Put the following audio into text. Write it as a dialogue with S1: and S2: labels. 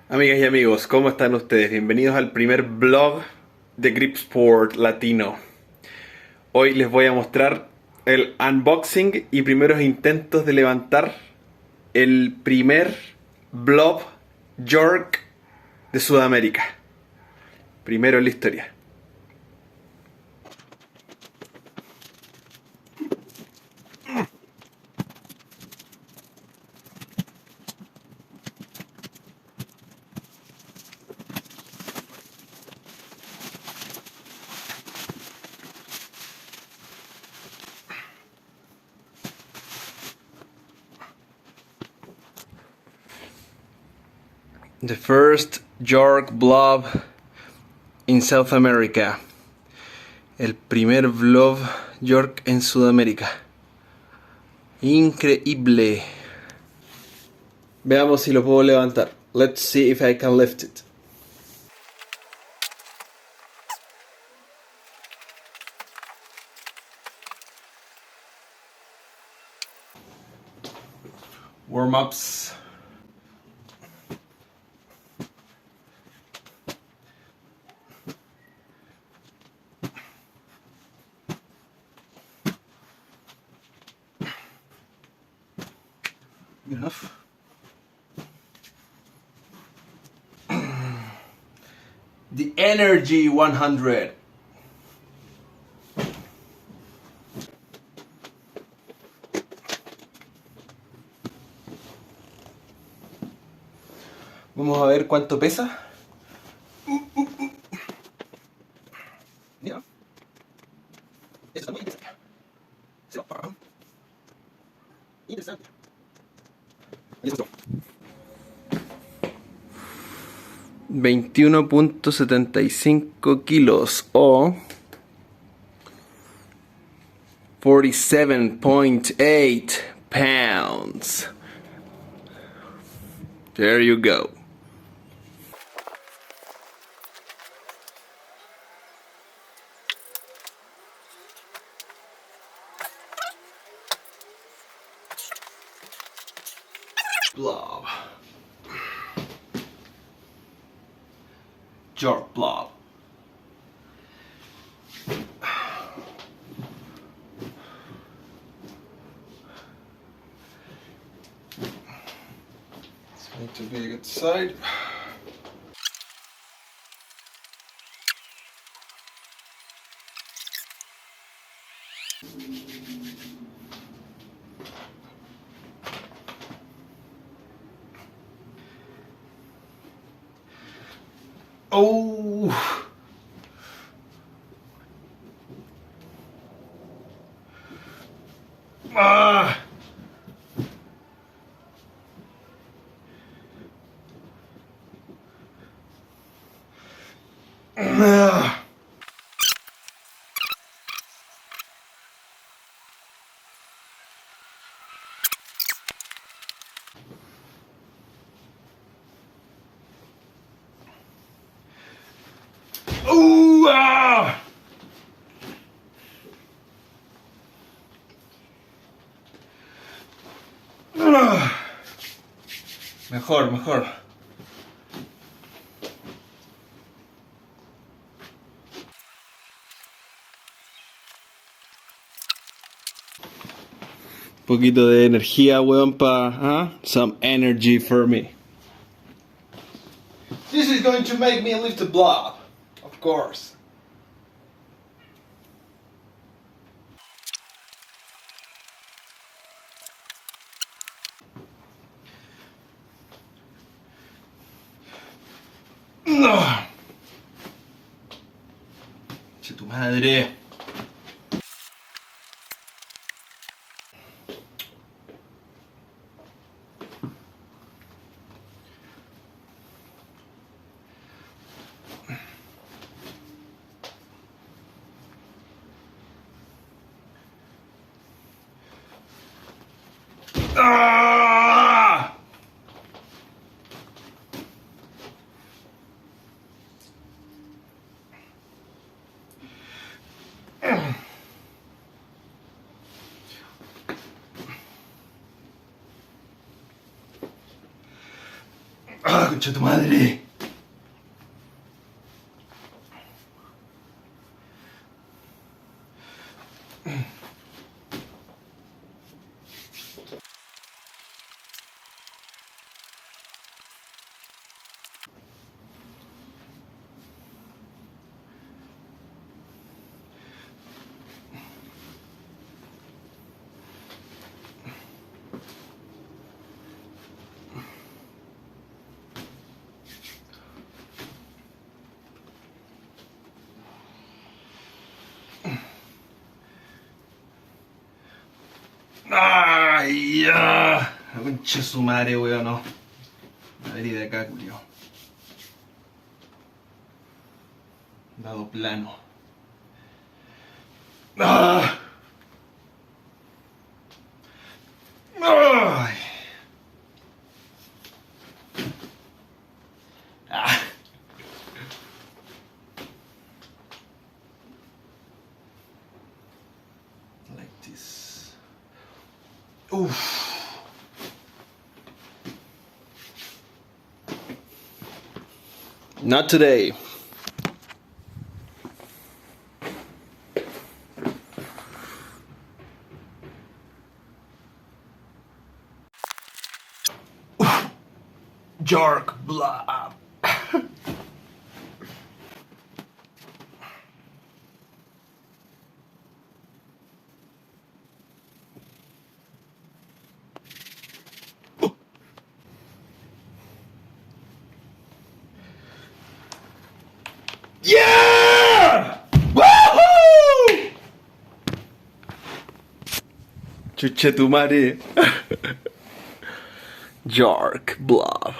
S1: Amigas y amigos, ¿cómo están ustedes? Bienvenidos al primer vlog de Grip Sport Latino. Hoy les voy a mostrar el unboxing y primeros intentos de levantar el primer blob York de Sudamérica. Primero en la historia. The first York blob in South America. El primer blob York en Sudamérica. Increíble. Veamos si lo puedo levantar. Let's see if I can lift it. Warm-ups. Enough. The Energy 100. Vamos a ver cuánto pesa. Mira. Eso está muy interesante. Se va para. Interesante. Ahí está. 21.75 kilos o 47.8 pounds. There you go. Blob. York blob. It's going to be a good side. Oh! Ah! Ah! Ooh, ah! Mejor, mejor. Un poquito de energía, weón, Some energy for me. This is going to make me lift the blob, of course. Che tu madre. ¡Ah! concha tu madre! ¡Ay, ya! La concha de su madre, weón, no. A ver, y de acá, culiao. Dado plano. ¡Ah! ¡Ay! ¡Ah! Like this. Uff. Not today. Jark blob. Yeah! Woohoo! Chuche tu madre. Jark blob.